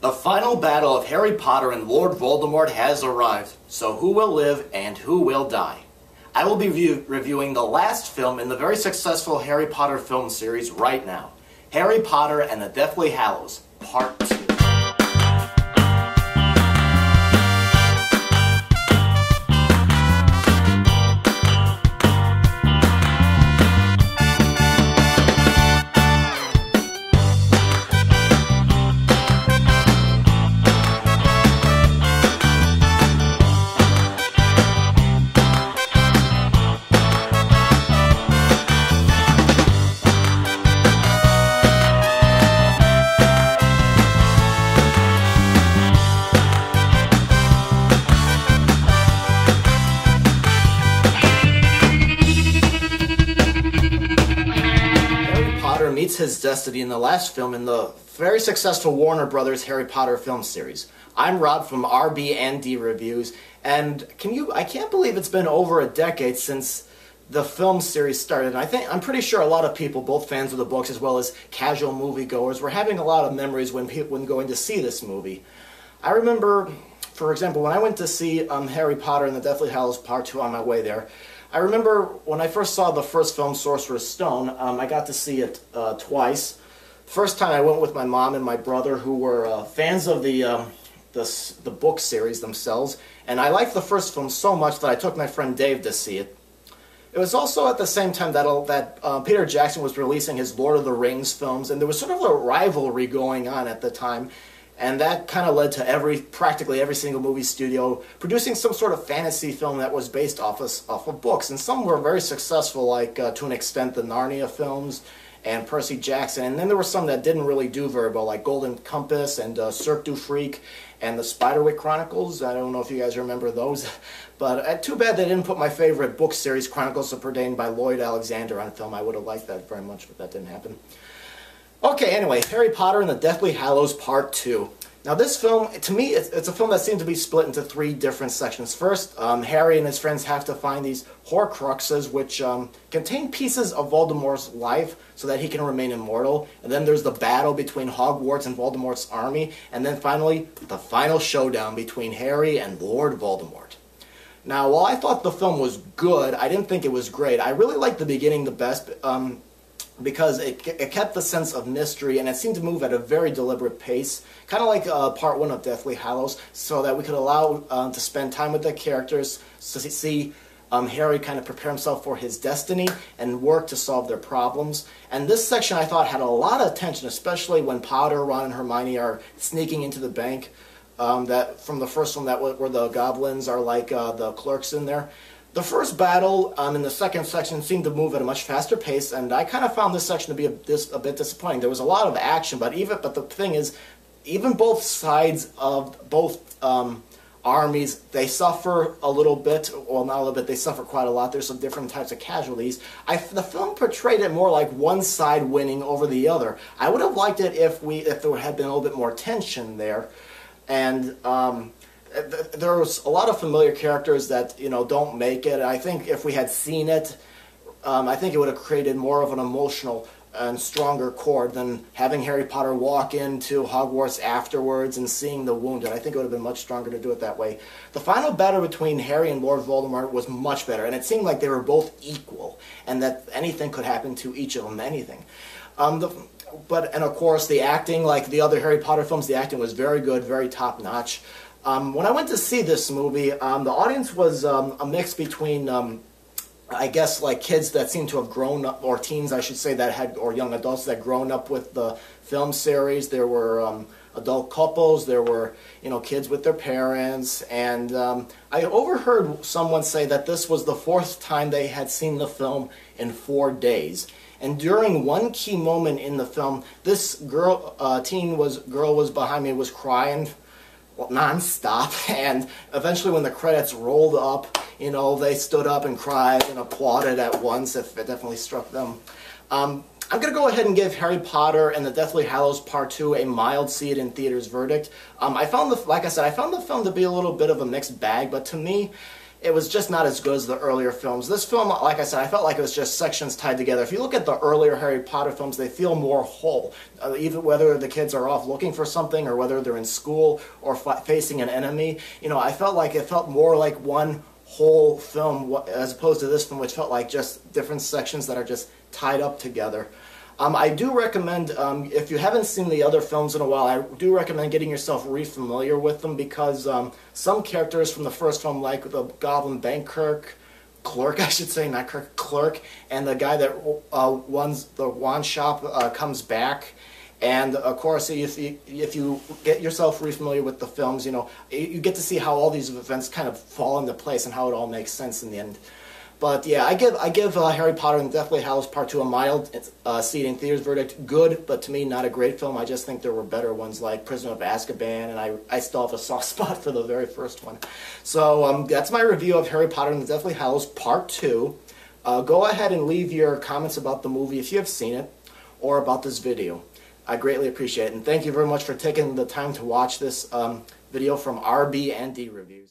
The final battle of Harry Potter and Lord Voldemort has arrived, so who will live and who will die? I will be reviewing the last film in the very successful Harry Potter film series right now, Harry Potter and the Deathly Hallows, Part 2. Meets his destiny in the last film in the very successful Warner Brothers Harry Potter film series. I'm Rob from RB&D Reviews, and I can't believe it's been over a decade since the film series started. And I'm pretty sure a lot of people, both fans of the books as well as casual moviegoers, were having a lot of memories when going to see this movie. I remember, for example, when I went to see Harry Potter and the Deathly Hallows Part 2 on my way there, I remember when I first saw the first film, Sorcerer's Stone, I got to see it twice. First time I went with my mom and my brother, who were fans of the book series themselves, and I liked the first film so much that I took my friend Dave to see it. It was also at the same time that Peter Jackson was releasing his Lord of the Rings films, and there was sort of a rivalry going on at the time. And that kind of led to practically every single movie studio producing some sort of fantasy film that was based off of books. And some were very successful, like to an extent the Narnia films and Percy Jackson. And then there were some that didn't really do very well, like Golden Compass and Cirque du Freak and the Spiderwick Chronicles. I don't know if you guys remember those. But too bad they didn't put my favorite book series, Chronicles of Prydain by Lloyd Alexander, on film. I would have liked that very much, but that didn't happen. Okay, anyway, Harry Potter and the Deathly Hallows Part 2. Now this film, to me, it's a film that seems to be split into three different sections. First, Harry and his friends have to find these Horcruxes, which contain pieces of Voldemort's life so that he can remain immortal. And then there's the battle between Hogwarts and Voldemort's army. And then finally, the final showdown between Harry and Lord Voldemort. Now, while I thought the film was good, I didn't think it was great. I really liked the beginning the best, because it kept the sense of mystery, and it seemed to move at a very deliberate pace, kind of like Part 1 of Deathly Hallows, so that we could allow to spend time with the characters, to see Harry kind of prepare himself for his destiny and work to solve their problems. And this section, I thought, had a lot of tension, especially when Potter, Ron, and Hermione are sneaking into the bank, that from the first one, where the goblins are like the clerks in there. The first battle in the second section seemed to move at a much faster pace, and I kind of found this section to be a bit disappointing. There was a lot of action, but the thing is, even both sides of both armies, they suffer a little bit. Well, not a little bit. They suffer quite a lot. There's some different types of casualties. The film portrayed it more like one side winning over the other. I would have liked it if there had been a little bit more tension there, and there's a lot of familiar characters that don't make it. I think if we had seen it, I think it would have created more of an emotional and stronger chord than having Harry Potter walk into Hogwarts afterwards and seeing the wounded. I think it would have been much stronger to do it that way. The final battle between Harry and Lord Voldemort was much better, and it seemed like they were both equal, and that anything could happen to each of them, anything. And of course, the acting, like the other Harry Potter films, the acting was very good, very top-notch. When I went to see this movie, the audience was a mix between, I guess, like kids that seemed to have grown up, or teens, I should say, or young adults that had grown up with the film series. There were adult couples, there were, kids with their parents, and I overheard someone say that this was the fourth time they had seen the film in 4 days. And during one key moment in the film, this girl was behind me, was crying non-stop, and eventually when the credits rolled up, they stood up and cried and applauded at once. It definitely struck them. I'm going to go ahead and give Harry Potter and the Deathly Hallows Part 2 a mild see it in theaters verdict. Like I said, I found the film to be a little bit of a mixed bag, but to me, it was just not as good as the earlier films. This film, like I said, I felt like it was just sections tied together. If you look at the earlier Harry Potter films, they feel more whole. Even whether the kids are off looking for something or whether they're in school or facing an enemy, you know, I felt like it felt more like one whole film as opposed to this film, which felt like just different sections that are just tied up together. I do recommend, if you haven't seen the other films in a while, I do recommend getting yourself re-familiar with them because some characters from the first film, like the Goblin Bank Clerk, I should say, not Kirk, Clerk, and the guy that runs the wand shop comes back. And of course, if you get yourself re-familiar with the films, you know, you get to see how all these events kind of fall into place and how it all makes sense in the end. But yeah, I give Harry Potter and Deathly Hallows Part 2 a mild seat in theaters verdict. Good, but to me not a great film. I just think there were better ones like Prisoner of Azkaban, and I still have a soft spot for the very first one. So that's my review of Harry Potter and the Deathly Hallows Part 2. Go ahead and leave your comments about the movie if you have seen it, or about this video. I greatly appreciate it, and thank you very much for taking the time to watch this video from RB and D Reviews.